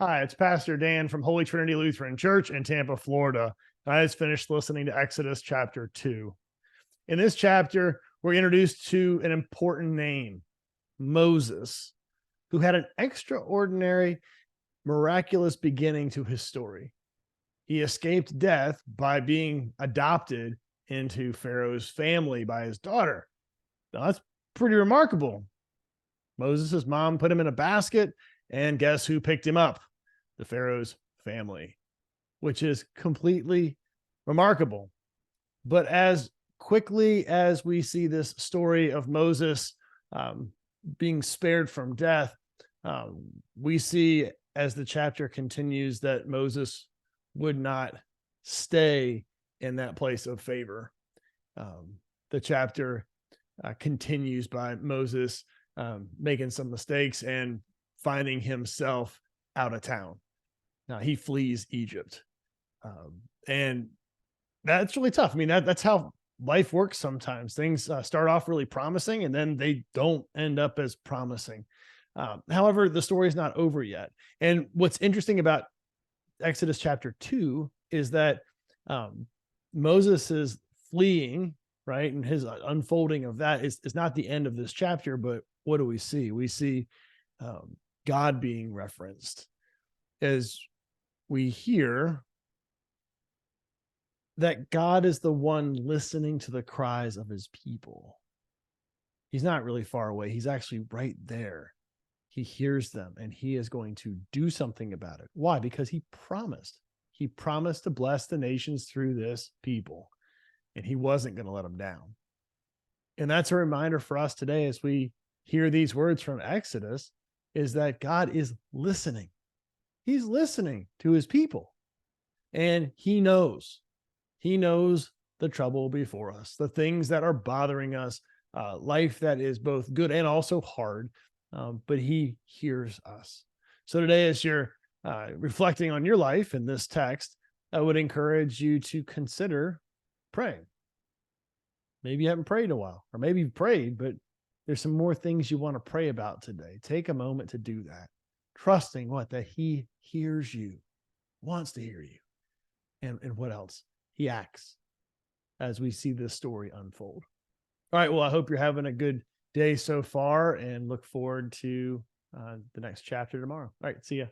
Hi, it's Pastor Dan from Holy Trinity Lutheran Church in Tampa, Florida. I just finished listening to Exodus chapter 2. In this chapter, we're introduced to an important name, Moses, who had an extraordinary, miraculous beginning to his story. He escaped death by being adopted into Pharaoh's family by his daughter. Now, that's pretty remarkable. Moses' mom put him in a basket, and guess who picked him up? The Pharaoh's family, which is completely remarkable. But as quickly as we see this story of Moses being spared from death, we see as the chapter continues that Moses would not stay in that place of favor. The chapter continues by Moses making some mistakes and finding himself out of town. Now he flees Egypt. And that's really tough. I mean, that's how life works sometimes. Things start off really promising and then they don't end up as promising. However, the story is not over yet. And what's interesting about Exodus chapter 2 is that Moses is fleeing, right? And his unfolding of that is not the end of this chapter, but what do we see? We see God being referenced as we hear that God is the one listening to the cries of his people. He's not really far away. He's actually right there. He hears them and he is going to do something about it. Why? Because he promised. He promised to bless the nations through this people, and he wasn't going to let them down. And that's a reminder for us today as we hear these words from Exodus, is that God is listening. He's listening to his people, and he knows the trouble before us, the things that are bothering us, life that is both good and also hard, but he hears us. So today, as you're reflecting on your life in this text, I would encourage you to consider praying. Maybe you haven't prayed in a while, or maybe you've prayed, but there's some more things you want to pray about today. Take a moment to do that, trusting that he hears you, wants to hear you. And what else? He acts as we see this story unfold. All right. Well, I hope you're having a good day so far and look forward to the next chapter tomorrow. All right. See ya.